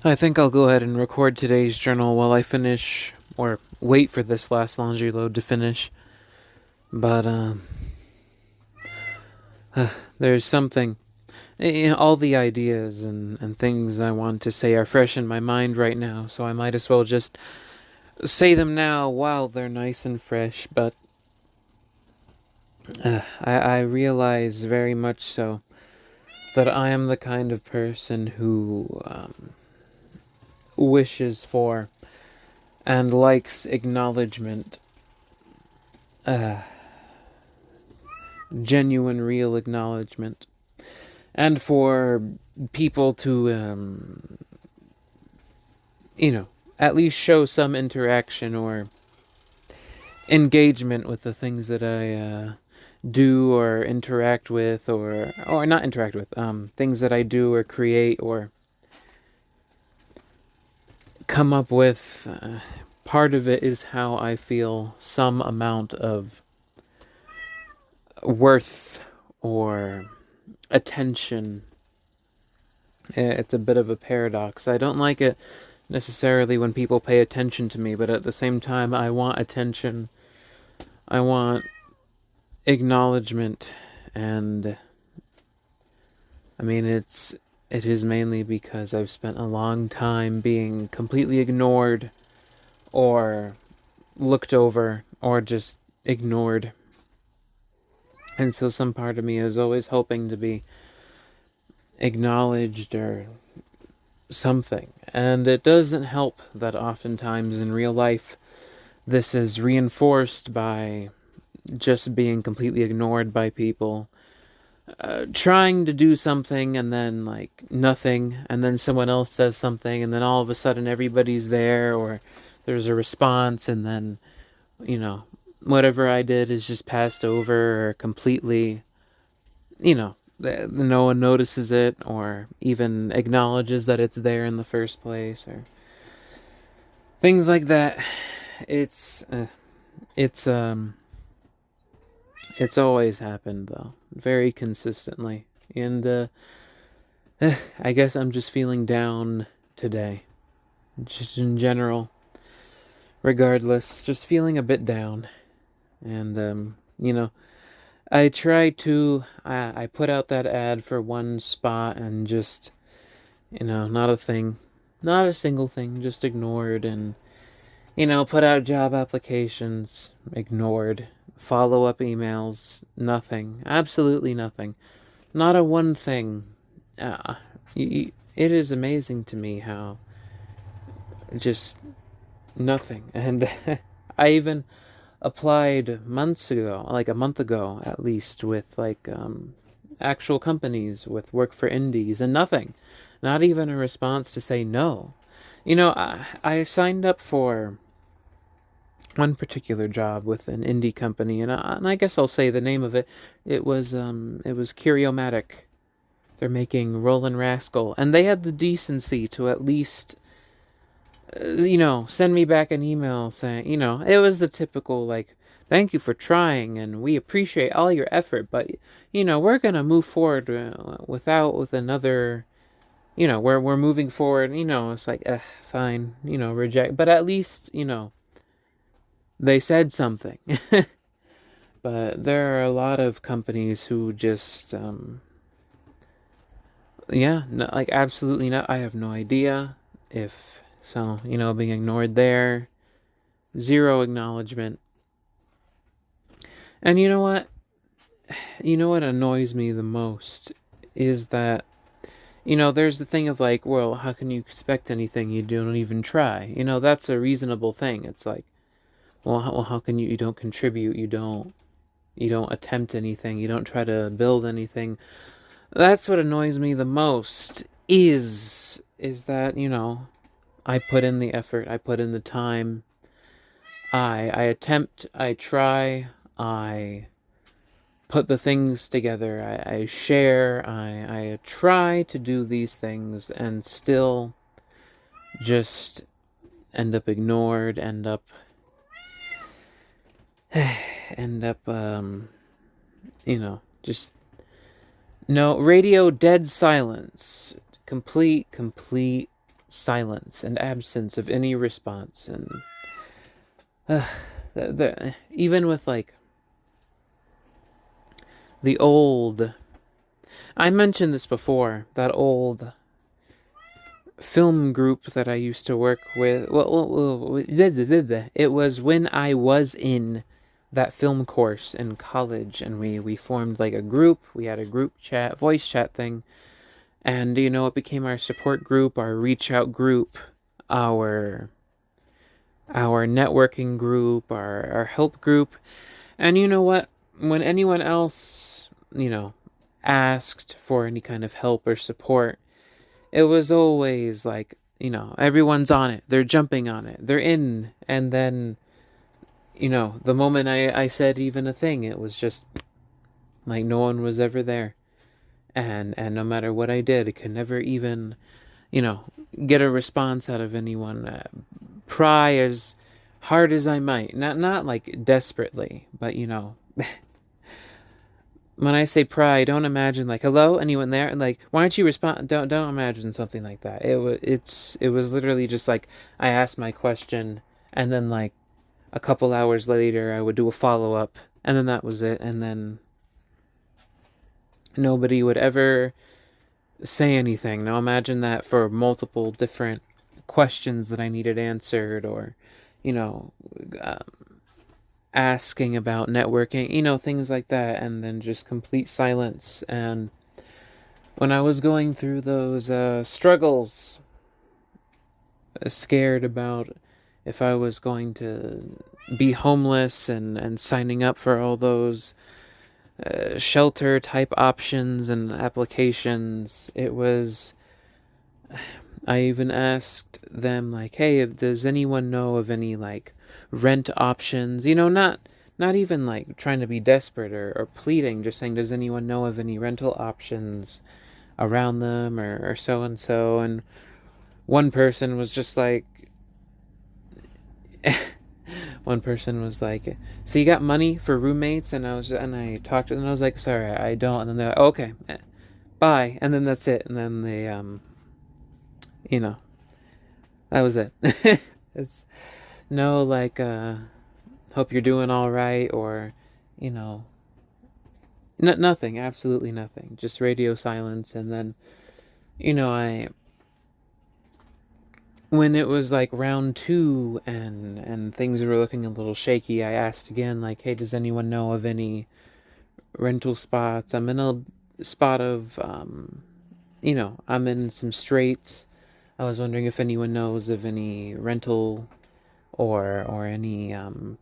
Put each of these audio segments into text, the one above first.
I think I'll go ahead and record today's journal while I finish, or wait for this last laundry load to finish. But, there's something. All the ideas and things I want to say are fresh in my mind right now, so I might as well just say them now while they're nice and fresh. But I realize very much so that I am the kind of person who wishes for and likes acknowledgement, uh, genuine, real acknowledgement, and for people to, you know, at least show some interaction or engagement with the things that I do or interact with, or not interact with, things that I do or create or come up with. Part of it is how I feel some amount of worth or attention. It's a bit of a paradox. I don't like it necessarily when people pay attention to me, but at the same time, I want attention. I want acknowledgement, and I mean, it is mainly because I've spent a long time being completely ignored or looked over or just ignored. And so some part of me is always hoping to be acknowledged or something. And it doesn't help that oftentimes in real life this is reinforced by just being completely ignored by people. Trying to do something and then like nothing, and then someone else says something, and then all of a sudden everybody's there, or there's a response, and then, you know, whatever I did is just passed over or completely, you know, no one notices it or even acknowledges that it's there in the first place, or things like that. It's it's it's always happened though, very consistently, and I guess I'm just feeling down today, just in general. Regardless, just feeling a bit down, and you know, I put out that ad for one spot and just, not a thing, not a single thing, just ignored, and put out job applications, ignored, follow up emails, nothing, absolutely nothing, not a one thing. Uh, it is amazing to me how just nothing, and I even applied months ago, like a month ago at least, with like actual companies with work for indies, and nothing, not even a response to say no. I signed up for one particular job with an indie company, and I guess I'll say the name of it. It was Curiomatic. They're making Roland Rascal, and they had the decency to at least, send me back an email saying, it was the typical, like, thank you for trying, and we appreciate all your effort, but, we're going to move forward with another, we're moving forward, it's like, fine, reject. But at least, they said something. But there are a lot of companies who just, yeah, no, like, absolutely not. I have no idea if so, being ignored there, zero acknowledgement. And you know what? You know what annoys me the most is that, there's the thing of like, well, how can you expect anything you don't even try? That's a reasonable thing. It's like, well, how can you don't contribute, you don't attempt anything, you don't try to build anything. That's what annoys me the most is that, I put in the effort, I put in the time, I attempt, I try, I put the things together, I share, I try to do these things, and still just end up ignored, just no radio, dead silence, complete silence and absence of any response. And even with like the old, I mentioned this before, that old film group that I used to work with. It was when I was in that film course in college, and we formed like a group. We had a group chat, voice chat thing, and it became our support group, our reach out group, our networking group, our help group. And you know what? When anyone else, asked for any kind of help or support, it was always like, everyone's on it. They're jumping on it. They're in. And then, the moment I said even a thing, it was just like no one was ever there. And no matter what I did, I could never even, get a response out of anyone. Pry as hard as I might. Not like desperately, but when I say pry, don't imagine like, hello, anyone there? And like, why don't you respond? Don't imagine something like that. It was literally just like, I asked my question, and then like a couple hours later I would do a follow-up, and then that was it. And then nobody would ever say anything. Now imagine that for multiple different questions that I needed answered, or asking about networking, things like that, and then just complete silence. And when I was going through those struggles, scared about if I was going to be homeless, and signing up for all those shelter type options and applications, I even asked them like, hey, does anyone know of any like rent options? Not even like trying to be desperate or pleading, just saying, does anyone know of any rental options around them, or so and so? And one person was just like, so you got money for roommates? And I talked to them, and I was like, sorry, I don't. And then they're like, okay, bye. And then that's it. And then they, that was it. It's no like, hope you're doing all right, or, nothing, absolutely nothing. Just radio silence. And then, when it was like round 2, and things were looking a little shaky, I asked again, like, hey, does anyone know of any rental spots? I'm in a spot of, I'm in some straits. I was wondering if anyone knows of any rental or any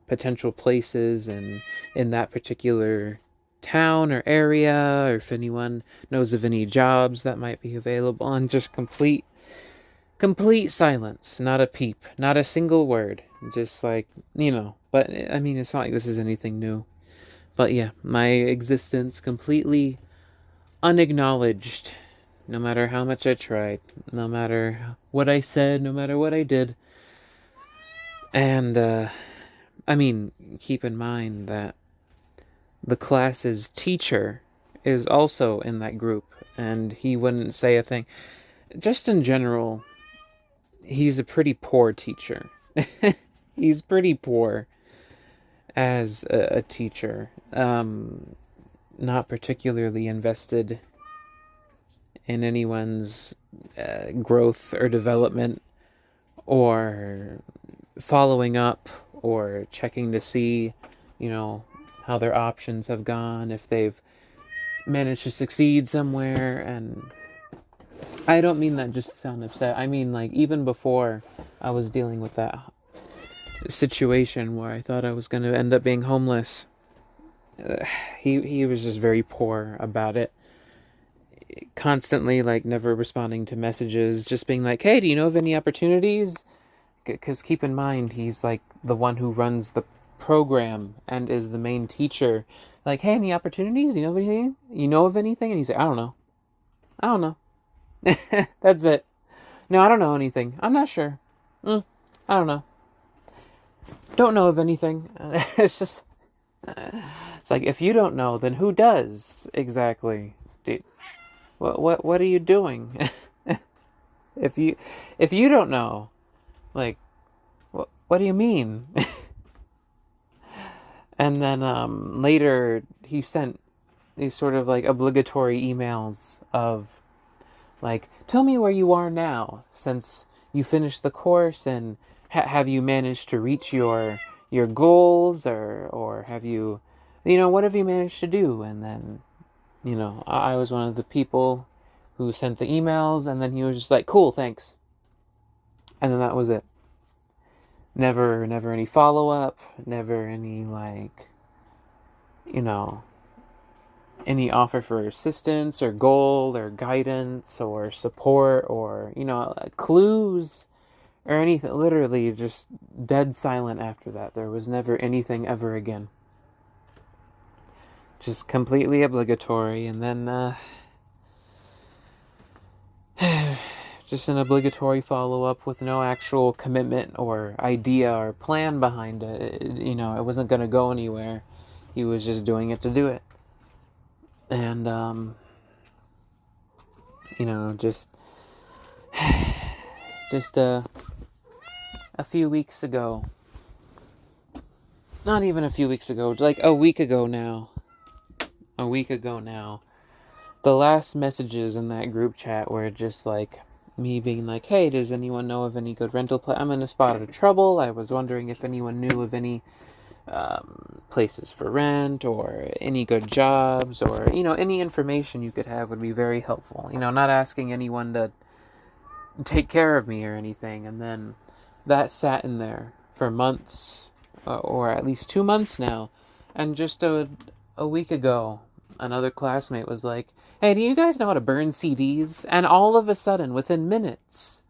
potential places in that particular town or area, or if anyone knows of any jobs that might be available. And just complete silence, not a peep, not a single word, just like, but I mean, it's not like this is anything new. But yeah, my existence completely unacknowledged, no matter how much I tried, no matter what I said, no matter what I did. And I mean, keep in mind that the class's teacher is also in that group, and he wouldn't say a thing. Just in general, he's a pretty poor teacher. He's pretty poor as a teacher. Not particularly invested in anyone's growth or development, or following up, or checking to see, how their options have gone, if they've managed to succeed somewhere. And I don't mean that just to sound upset. I mean, like, even before I was dealing with that situation where I thought I was going to end up being homeless, he was just very poor about it. Constantly, like, never responding to messages, just being like, hey, do you know of any opportunities? Because keep in mind, he's like the one who runs the program and is the main teacher. Like, hey, any opportunities? You know of anything? And he's like, I don't know. That's it. No, I don't know anything. I'm not sure. I don't know. Don't know of anything. It's just, it's like, if you don't know, then who does exactly? Dude, what are you doing? if you don't know, like, what do you mean? And then later he sent these sort of like obligatory emails of like, tell me where you are now since you finished the course, and have you managed to reach your goals, or have you, what have you managed to do? And then, I was one of the people who sent the emails, and then he was just like, cool, thanks. And then that was it. Never any follow up, never any like, any offer for assistance or goal or guidance or support or, clues or anything. Literally just dead silent after that. There was never anything ever again. Just completely obligatory. And then, just an obligatory follow-up with no actual commitment or idea or plan behind it. It wasn't going to go anywhere. He was just doing it to do it. And, just a few weeks ago, not even a few weeks ago, like a week ago now, the last messages in that group chat were just like me being like, hey, does anyone know of any good rental I'm in a spot of trouble. I was wondering if anyone knew of any places for rent or any good jobs, or any information you could have would be very helpful. Not asking anyone to take care of me or anything. And then that sat in there for months, or at least 2 months now. And just a week ago, another classmate was like, hey, do you guys know how to burn CDs? And all of a sudden, within minutes,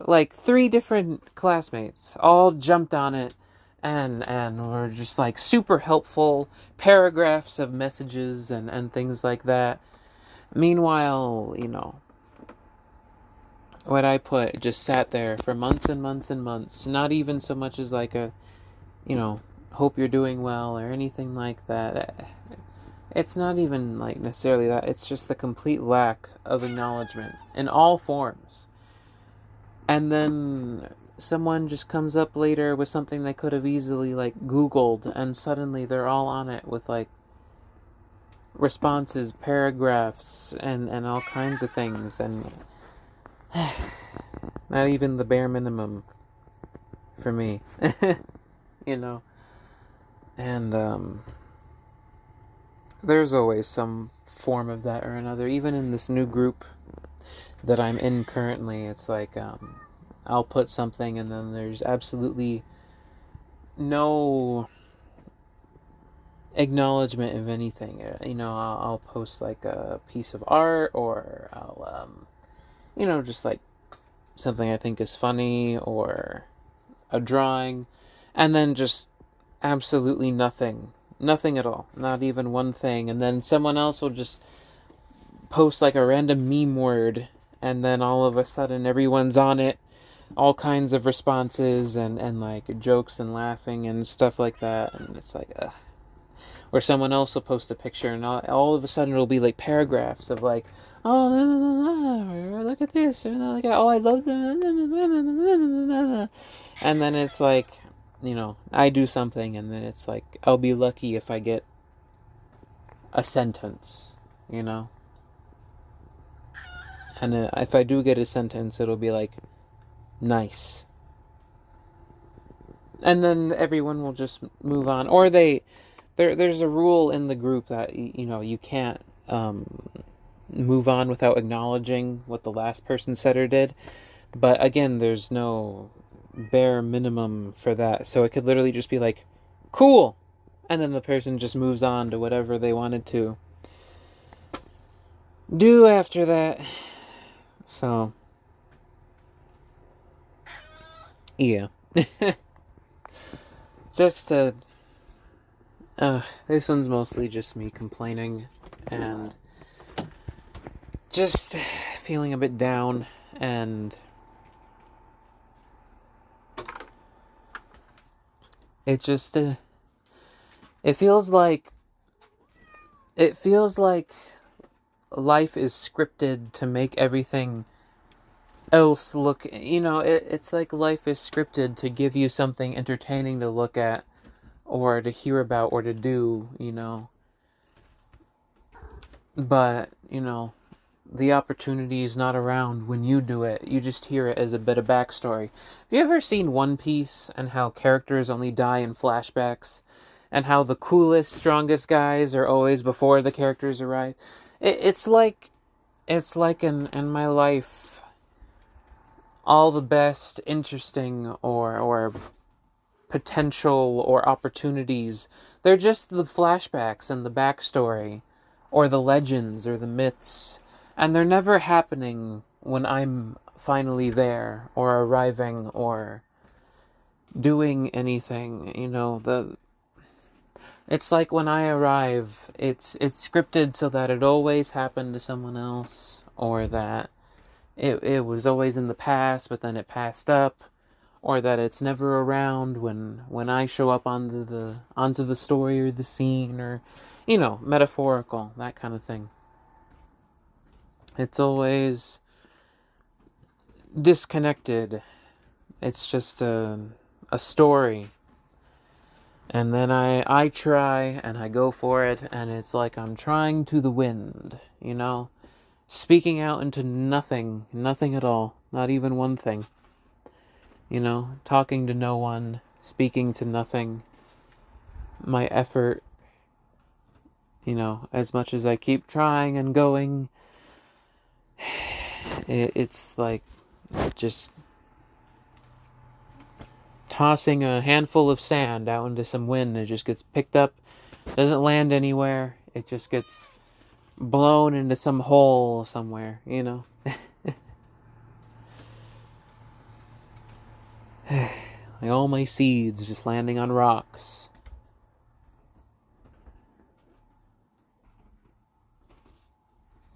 like 3 different classmates all jumped on it and were just like super helpful, paragraphs of messages and things like that. Meanwhile, what I put just sat there for months and months and months, not even so much as like a, hope you're doing well or anything like that. It's not even like necessarily that. It's just the complete lack of acknowledgement in all forms. And then someone just comes up later with something they could have easily like Googled, and suddenly they're all on it with like responses, paragraphs, and all kinds of things. And not even the bare minimum for me. And there's always some form of that or another. Even in this new group that I'm in currently, it's like I'll put something and then there's absolutely no acknowledgement of anything. I'll post like a piece of art, or I'll just like something I think is funny, or a drawing, and then just absolutely nothing at all, not even one thing. And then someone else will just post like a random meme word, and then all of a sudden everyone's on it, all kinds of responses and like jokes and laughing and stuff like that. And it's like, ugh. Or someone else will post a picture, and all of a sudden it'll be like paragraphs of like, oh, look at this, like, oh, I love them, and then it's like, I do something, and then it's like, I'll be lucky if I get a sentence, and if I do get a sentence, it'll be like, nice, and then everyone will just move on. Or there's a rule in the group that you can't move on without acknowledging what the last person said or did. But again, there's no bare minimum for that, so it could literally just be like, cool, and then the person just moves on to whatever they wanted to do after that. So yeah. Just this one's mostly just me complaining and just feeling a bit down, and it just it feels like life is scripted to make everything else look, it's like life is scripted to give you something entertaining to look at or to hear about or to do. But, the opportunity is not around when you do it. You just hear it as a bit of backstory. Have you ever seen One Piece and how characters only die in flashbacks? And how the coolest, strongest guys are always before the characters arrive? It's like in my life, all the best, interesting, or potential or opportunities, they're just the flashbacks and the backstory, or the legends or the myths, and they're never happening when I'm finally there or arriving or doing anything. It's like when I arrive, it's scripted so that it always happened to someone else, or that it was always in the past but then it passed up, or that it's never around when I show up onto the story or the scene, or metaphorical, that kind of thing. It's always disconnected. It's just a story. And then I try and I go for it, and it's like I'm trying to the wind, speaking out into nothing at all, not even one thing. Talking to no one, speaking to nothing. My effort, as much as I keep trying and going, it's like just tossing a handful of sand out into some wind. It just gets picked up, doesn't land anywhere. It just gets blown into some hole somewhere, Like all my seeds just landing on rocks.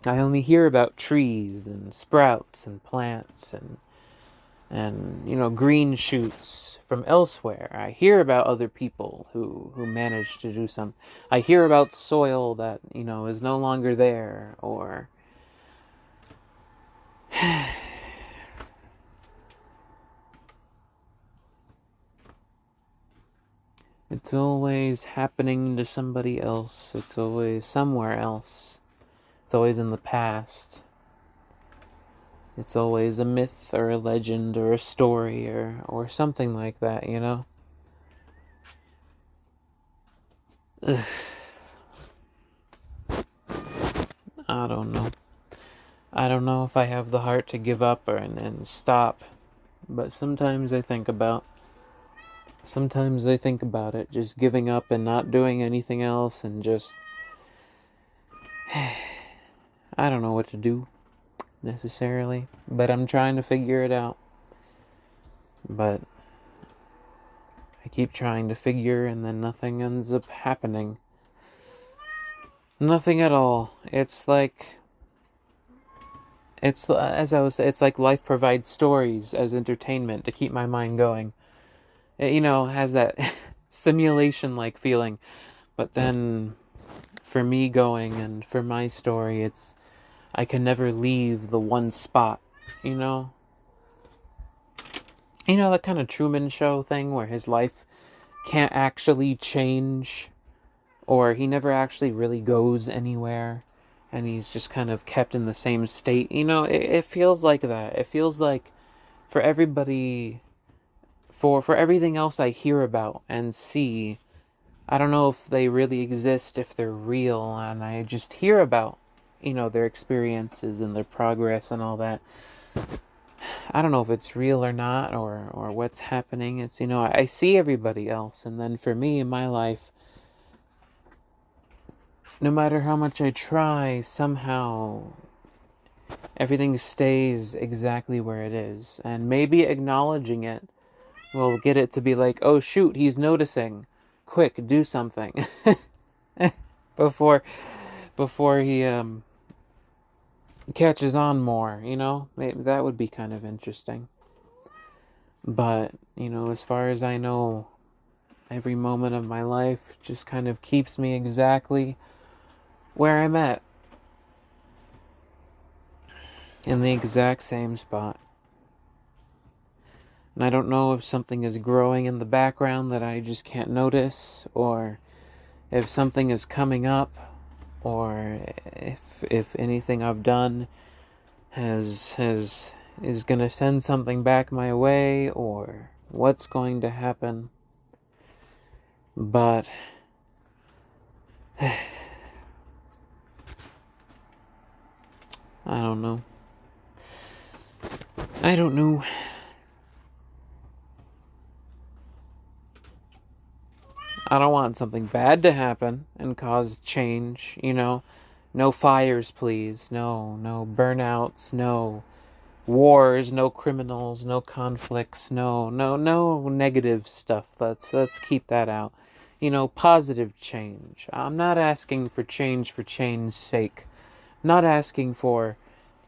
I only hear about trees and sprouts and plants and green shoots from elsewhere. I hear about other people who manage to do some. I hear about soil that is no longer there, or it's always happening to somebody else. It's always somewhere else. It's always in the past. It's always a myth or a legend or a story or something like that, Ugh. I don't know. I don't know if I have the heart to give up and stop. But sometimes I think about it, just giving up and not doing anything else, and just I don't know what to do necessarily, but I'm trying to figure it out. But I keep trying to figure, and then nothing ends up happening. Nothing at all. It's like it's like life provides stories as entertainment to keep my mind going. It, has that simulation-like feeling. But then, for me going and for my story, I can never leave the one spot, that kind of Truman Show thing where his life can't actually change, or he never actually really goes anywhere, and he's just kind of kept in the same state. It feels like that. It feels like for everybody, for everything else I hear about and see, I don't know if they really exist, if they're real, and I just hear about, their experiences and their progress and all that. I don't know if it's real or not, or what's happening. It's, I see everybody else, and then for me in my life, no matter how much I try, somehow everything stays exactly where it is. And maybe acknowledging it will get it to be like, oh shoot, he's noticing. Quick, do something. before he catches on more, Maybe that would be kind of interesting. But, as far as I know, every moment of my life just kind of keeps me exactly where I'm at. in the exact same spot. And I don't know if something is growing in the background that I just can't notice, or if something is coming up, or if anything I've done is gonna send something back my way, or what's going to happen. But I don't know. I don't know. I don't want something bad to happen and cause change, you know. No fires, please. No burnouts, no wars, no criminals, no conflicts, no negative stuff. Let's keep that out. You know, positive change. I'm not asking for change's sake. I'm not asking for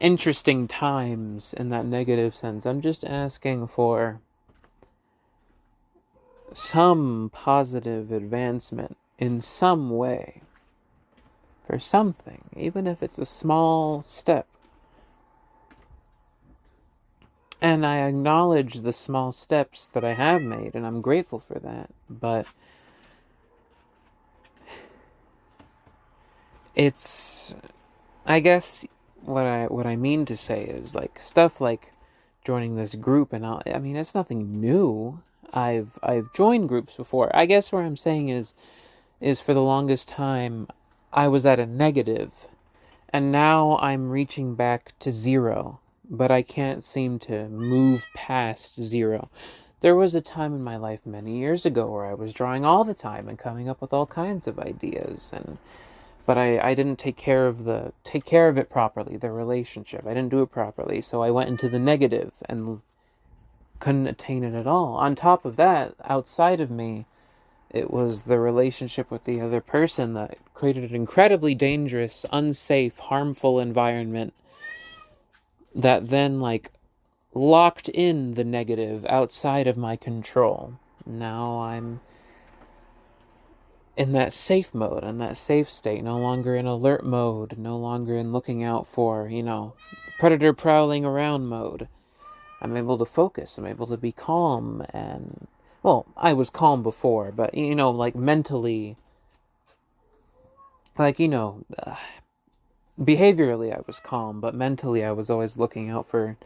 interesting times in that negative sense. I'm just asking for some positive advancement in some way, for something, even if it's a small step. And I acknowledge the small steps that I have made, and I'm grateful for that. But it's, I guess, what I mean to say is like stuff like joining this group, and I mean it's nothing new. I've joined groups before. I guess what I'm saying is for the longest time I was at a negative, and now I'm reaching back to zero, but I can't seem to move past zero. There was a time in my life many years ago where I was drawing all the time and coming up with all kinds of ideas, but I didn't take care of it properly, the relationship. I didn't do it properly, so I went into the negative and couldn't attain it at all. On top of that, outside of me, it was the relationship with the other person that created an incredibly dangerous, unsafe, harmful environment that then, like, locked in the negative outside of my control. Now I'm in that safe mode, in that safe state, no longer in alert mode, no longer in looking out for, predator prowling around mode. I'm able to focus, I'm able to be calm, and, well, I was calm before, but, like mentally, like, behaviorally I was calm, but mentally I was always looking out for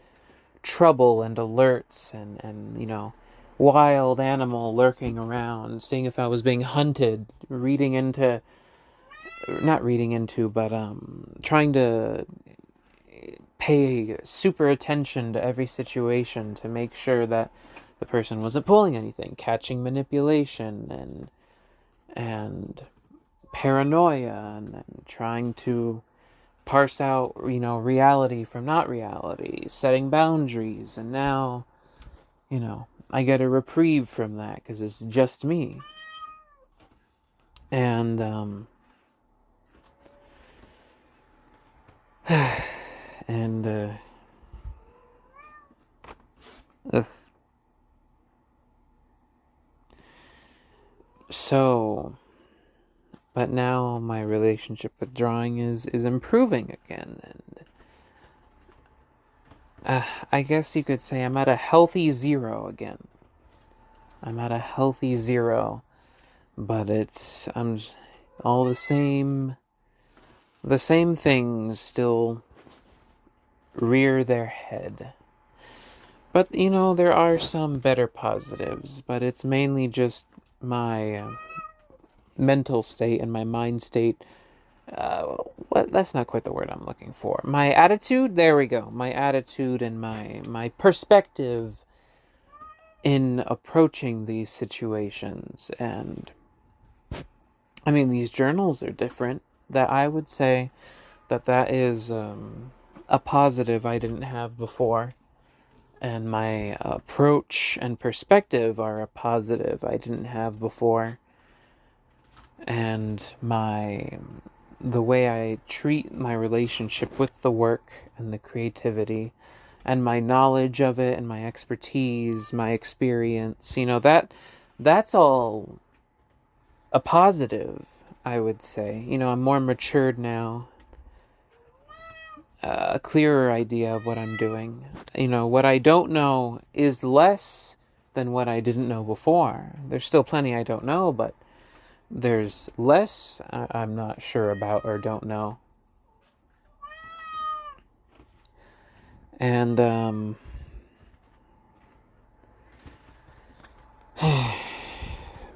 trouble and alerts and wild animal lurking around, seeing if I was being hunted, not reading into, but trying to pay super attention to every situation to make sure that the person wasn't pulling anything, catching manipulation and paranoia, and trying to parse out, reality from not reality, setting boundaries, and now, I get a reprieve from that because it's just me. And, and, ugh. So, but now my relationship with drawing is improving again, and I guess you could say I'm at a healthy zero again. I'm at a healthy zero, but I'm all the same things still rear their head. But, there are some better positives, but it's mainly just my mental state and my mind state. That's not quite the word I'm looking for. My attitude, there we go. My attitude and my perspective in approaching these situations. And, I mean, these journals are different. That I would say that is a positive I didn't have before. And my approach and perspective are a positive I didn't have before. And the way I treat my relationship with the work and the creativity and my knowledge of it and my expertise, my experience, that's all a positive, I would say. I'm more matured now. a clearer idea of what I'm doing. What I don't know is less than what I didn't know before. There's still plenty I don't know, but there's less I'm not sure about or don't know. And,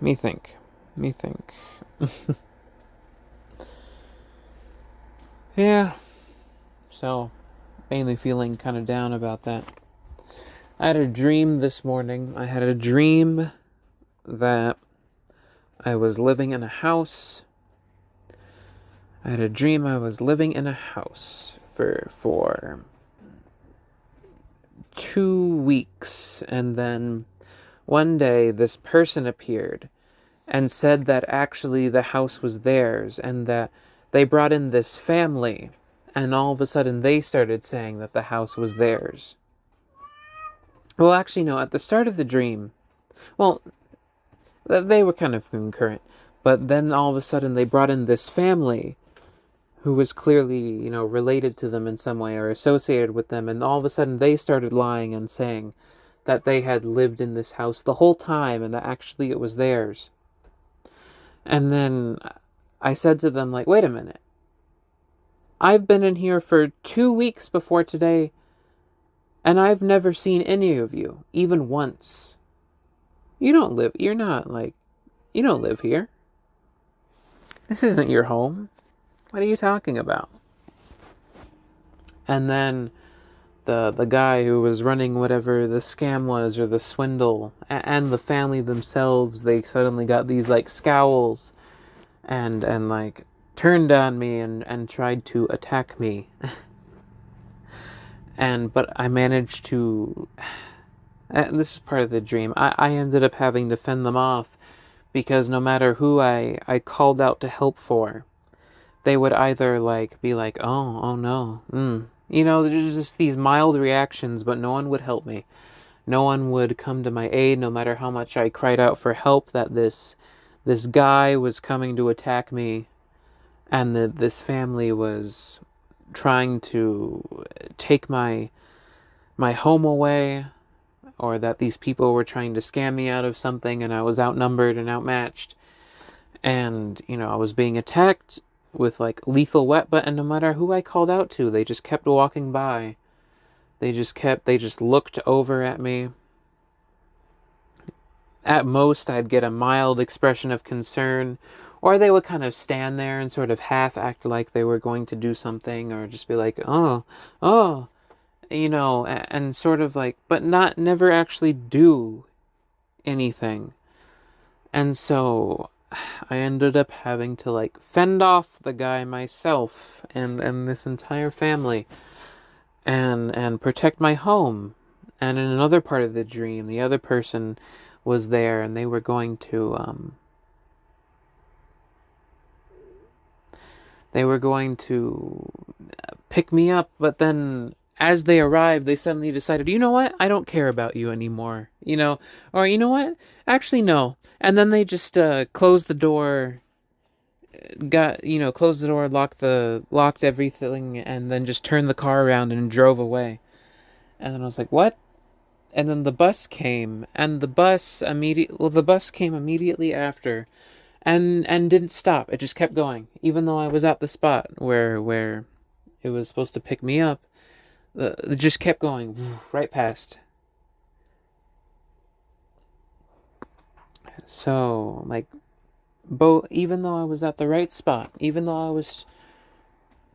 me think. Yeah, so mainly feeling kind of down about that. I had a dream this morning. I had a dream that I was living in a house. I had a dream I was living in a house for 2 weeks, and then one day this person appeared and said that actually the house was theirs and that they brought in this family, and all of a sudden they started saying that the house was theirs. Well, actually, no, at the start of the dream, well, they were kind of concurrent, but then all of a sudden they brought in this family who was clearly, related to them in some way or associated with them, and all of a sudden they started lying and saying that they had lived in this house the whole time and that actually it was theirs. And then I said to them, like, wait a minute. I've been in here for 2 weeks before today, and I've never seen any of you, even once. You don't live here. This isn't your home. What are you talking about? And then the guy who was running whatever the scam was or the swindle, and the family themselves, they suddenly got these like scowls and like turned on me and tried to attack me. But I managed to, this is part of the dream, I ended up having to fend them off, because no matter who I called out to help for, they would either like be like, oh no, there's just these mild reactions, but no one would help me. No one would come to my aid, no matter how much I cried out for help, that this guy was coming to attack me, and that this family was trying to take my home away, or that these people were trying to scam me out of something, and I was outnumbered and outmatched, and I was being attacked with like lethal weapon, and no matter who I called out to, they just kept walking by. They just looked over at me. At most, I'd get a mild expression of concern, or they would kind of stand there and sort of half act like they were going to do something, or just be like, oh, and sort of like, but never actually do anything. And so I ended up having to like fend off the guy myself and this entire family, and protect my home. And in another part of the dream, the other person was there, and they were going to pick me up, but then as they arrived, they suddenly decided, you know what? I don't care about you anymore. Or you know what? Actually, no. And then they just closed the door, locked everything, and then just turned the car around and drove away. And then I was like, what? And then the bus came, and the bus came immediately after, and didn't stop. It just kept going, even though I was at the spot where it was supposed to pick me up. It just kept going right past. So, like, even though I was at the right spot, even though I was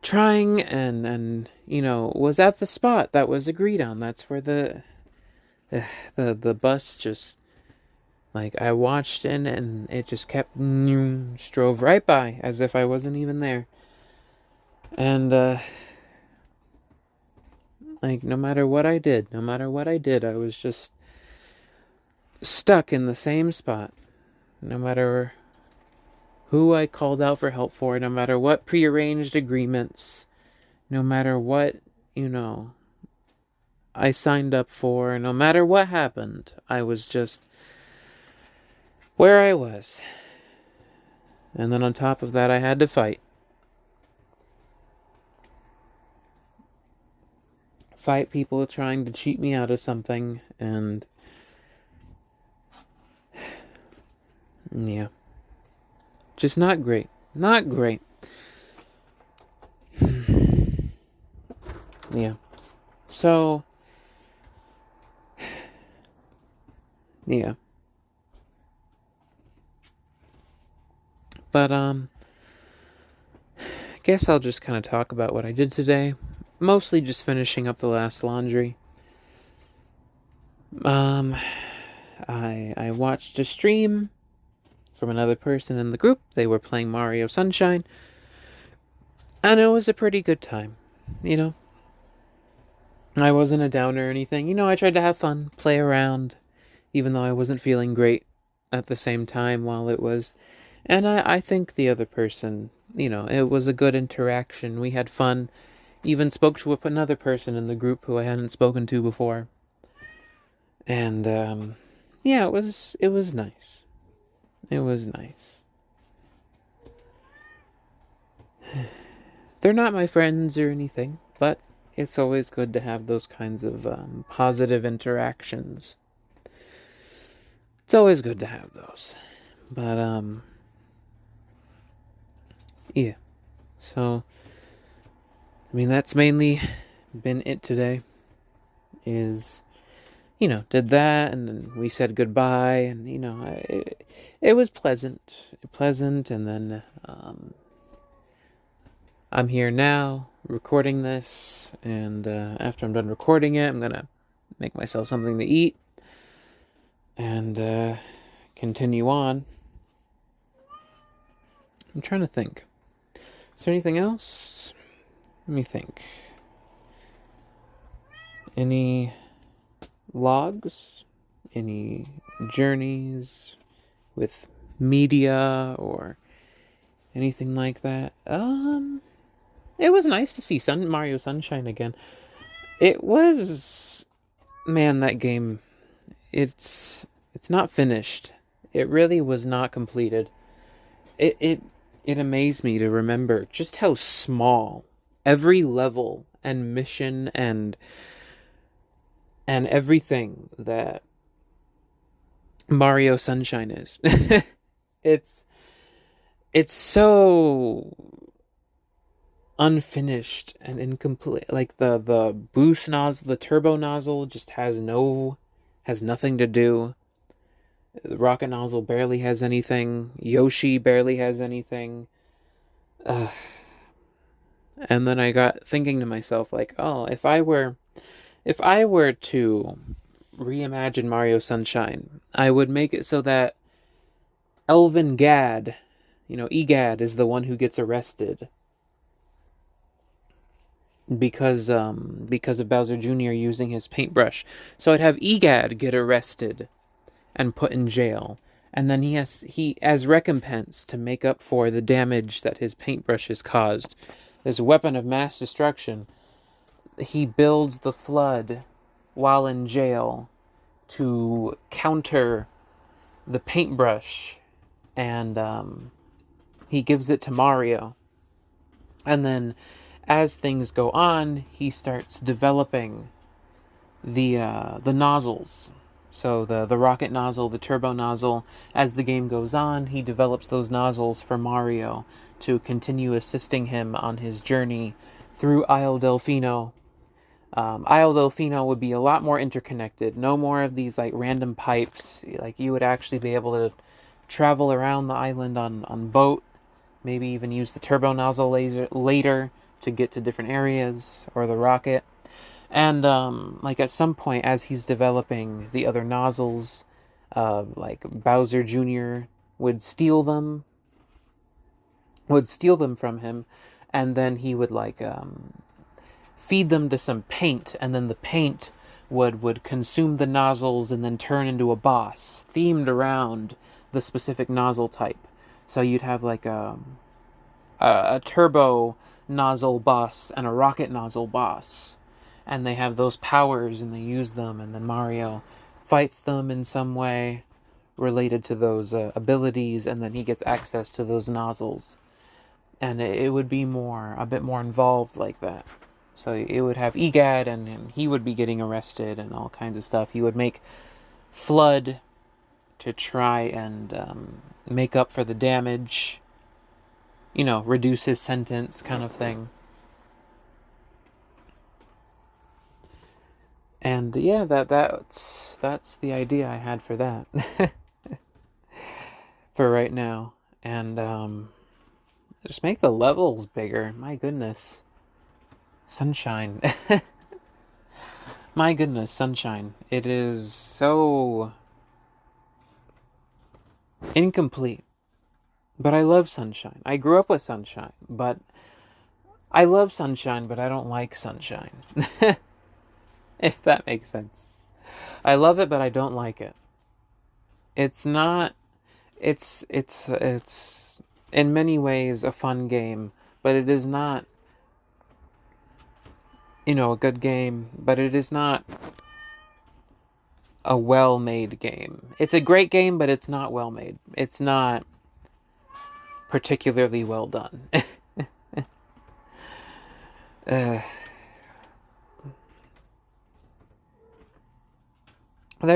trying and was at the spot that was agreed on, that's where the bus just, like, I watched in, and it just kept just drove right by as if I wasn't even there. And like, no matter what I did, I was just stuck in the same spot. No matter who I called out for help for, no matter what prearranged agreements, no matter what, I signed up for, no matter what happened, I was just where I was. And then on top of that, I had to fight. fight people trying to cheat me out of something, and yeah, just not great. Not great. Yeah. So, yeah. But, I guess I'll just kind of talk about what I did today. Mostly just finishing up the last laundry. I watched a stream from another person in the group. They were playing Mario Sunshine. And it was a pretty good time, you know? I wasn't a downer or anything. You know, I tried to have fun, play around, even though I wasn't feeling great at the same time while it was. And I think the other person, you know, it was a good interaction. We had fun. Even spoke to another person in the group who I hadn't spoken to before. And, yeah, it was nice. It was nice. They're not my friends or anything, but it's always good to have those kinds of positive interactions. It's always good to have those. But, yeah. So, I mean, that's mainly been it today. Is, you know, did that, and then we said goodbye, and, you know, it was pleasant, and then, I'm here now, recording this, and, after I'm done recording it, I'm gonna make myself something to eat, and, continue on. I'm trying to think. Is there anything else? Let me think. Any logs? Any journeys with media or anything like that? It was nice to see Mario Sunshine again. It was, man, that game, it's not finished. It really was not completed. It amazed me to remember just how small every level and mission and everything that Mario Sunshine is. it's so unfinished and incomplete. Like the boost nozzle, the turbo nozzle just has nothing to do. The rocket nozzle barely has anything. Yoshi barely has anything. And then I got thinking to myself, like, oh, if I were to reimagine Mario Sunshine, I would make it so that Elvin Gad, you know, Egad is the one who gets arrested because of Bowser Jr. using his paintbrush. So I'd have Egad get arrested and put in jail, and then he as recompense to make up for the damage that his paintbrush has caused, this weapon of mass destruction, he builds the flood while in jail to counter the paintbrush, and he gives it to Mario. And then as things go on, he starts developing the nozzles. So the rocket nozzle, the turbo nozzle, as the game goes on, he develops those nozzles for Mario to continue assisting him on his journey through Isle Delfino. Isle Delfino would be a lot more interconnected. No more of these like random pipes. Like you would actually be able to travel around the island on boat. Maybe even use the turbo nozzle later to get to different areas, or the rocket. And like at some point, as he's developing the other nozzles, like Bowser Jr. would steal them from him, and then he would like feed them to some paint, and then the paint would consume the nozzles and then turn into a boss themed around the specific nozzle type. So you'd have like a turbo nozzle boss and a rocket nozzle boss, and they have those powers and they use them, and then Mario fights them in some way related to those abilities, and then he gets access to those nozzles, and it would be a bit more involved like that. So it would have Egad, and he would be getting arrested and all kinds of stuff. He would make Flood to try and make up for the damage, reduce his sentence kind of thing. And yeah, that's the idea I had for that. For right now. And just make the levels bigger. My goodness. Sunshine. My goodness, Sunshine. It is so incomplete. But I love Sunshine. I grew up with Sunshine, but I love Sunshine, but I don't like Sunshine. If that makes sense. I love it, but I don't like it. It's not it's in many ways a fun game, but it is not a good game, but it is not a well-made game. It's a great game, but it's not well-made. It's not particularly well done. There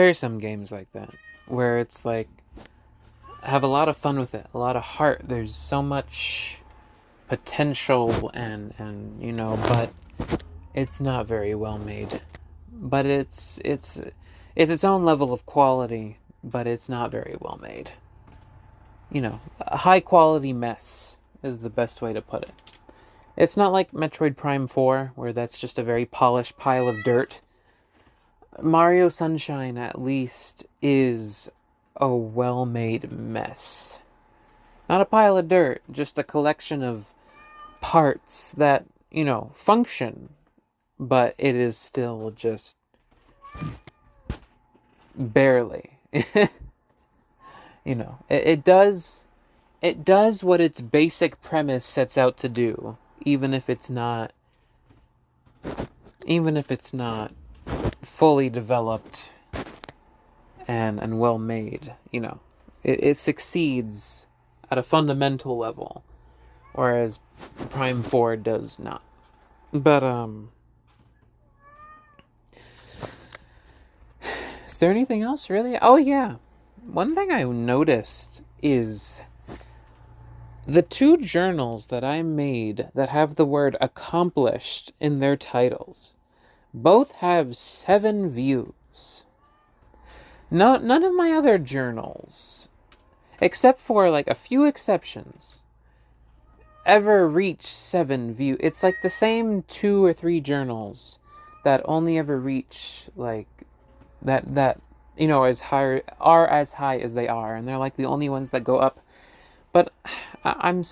are some games like that where it's like have a lot of fun with it, a lot of heart. There's so much potential and but it's not very well made. But it's its own level of quality, but it's not very well made. A high quality mess is the best way to put it. It's not like Metroid Prime 4, where that's just a very polished pile of dirt. Mario Sunshine, at least, is a well-made mess. Not a pile of dirt, just a collection of parts that, function, but it is still just barely. It does what its basic premise sets out to do, even if it's not fully developed and well made. It succeeds at a fundamental level, whereas Prime 4 does not. But is there anything else really? Oh yeah, one thing I noticed is the 2 journals that I made that have the word accomplished in their titles both have 7 views. No, none of my other journals, except for like a few exceptions, ever reach 7 views. It's like the same 2 or 3 journals that only ever reach like that are as high as they are, and they're like the only ones that go up. But I'm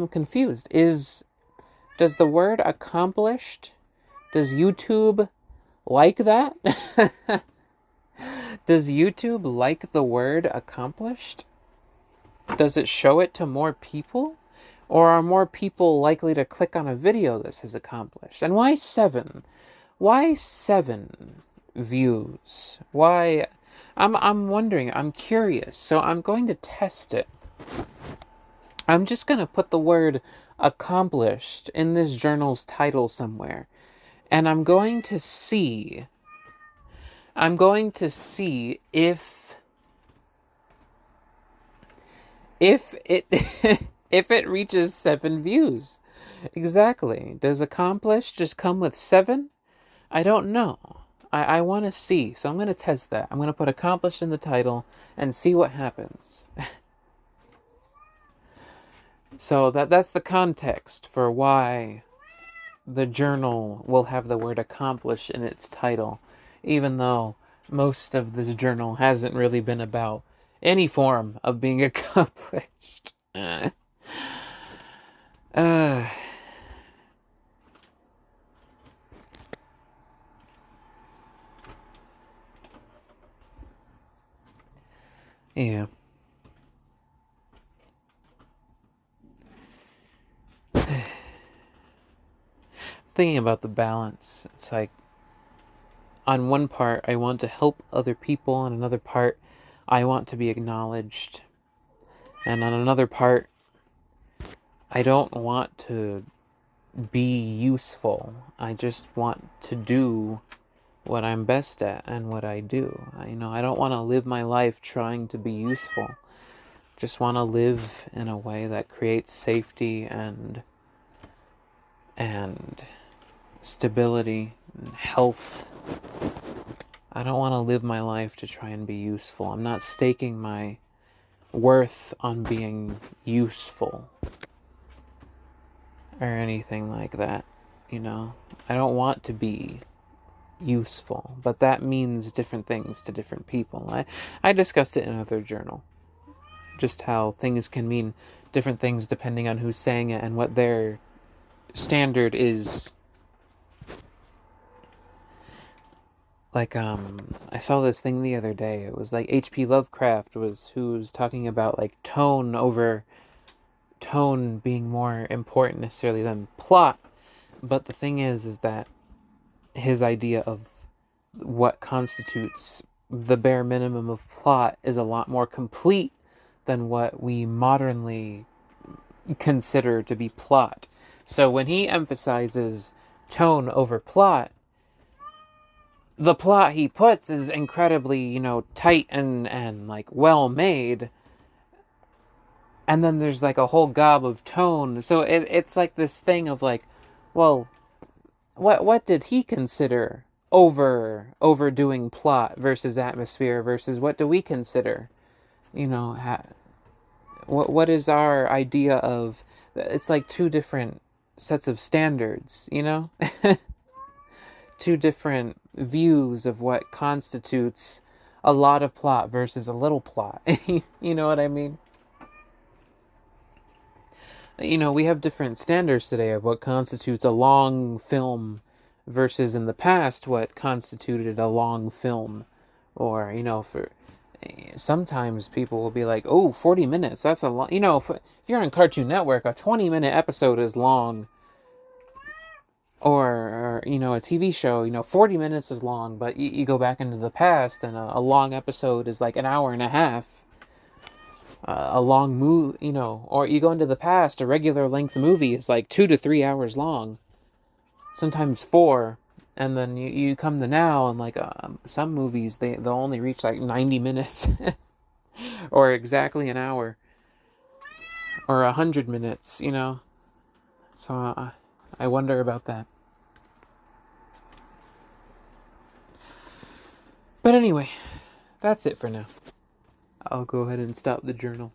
confused. Does the word accomplished, does YouTube like that? Does YouTube like the word accomplished? Does it show it to more people? Or are more people likely to click on a video that says accomplished? And why 7? Why 7 views? Why? I'm wondering. I'm curious. So I'm going to test it. I'm just going to put the word accomplished in this journal's title somewhere. And I'm going to see if it if it reaches 7 views. Exactly. Does accomplished just come with 7? I don't know. I want to see. So I'm going to test that. I'm going to put accomplished in the title and see what happens. So that's the context for why the journal will have the word accomplished in its title, even though most of this journal hasn't really been about any form of being accomplished. Yeah. Thinking about the balance, it's like on one part I want to help other people, on another part I want to be acknowledged, and on another part I don't want to be useful. I just want to do what I'm best at and what I do. I don't want to live my life trying to be useful. Just want to live in a way that creates safety and stability and health. I don't want to live my life to try and be useful. I'm not staking my worth on being useful or anything like that. I don't want to be useful, but that means different things to different people. I discussed it in another journal, just how things can mean different things depending on who's saying it and what their standard is. Like, I saw this thing the other day. It was like H.P. Lovecraft who was talking about like tone being more important necessarily than plot. But the thing is that his idea of what constitutes the bare minimum of plot is a lot more complete than what we modernly consider to be plot. So when he emphasizes tone over plot, the plot he puts is incredibly, tight and like well made. And then there's like a whole gob of tone. So it's like this thing of like, well, what did he consider overdoing plot versus atmosphere versus what do we consider? What is our idea of? It's like two different sets of standards, two different views of what constitutes a lot of plot versus a little plot. You know what I mean? We have different standards today of what constitutes a long film versus in the past what constituted a long film. Or, for sometimes people will be like, oh, 40 minutes, that's a long, if you're on Cartoon Network, a 20-minute episode is long. Or a TV show, 40 minutes is long, but you go back into the past and a long episode is like an hour and a half. A long movie, or you go into the past, a regular length movie is like 2 to 3 hours long, sometimes 4, and then you come to now and like some movies they'll only reach like 90 minutes or exactly an hour or 100 minutes, so I wonder about that. But anyway, that's it for now. I'll go ahead and stop the journal.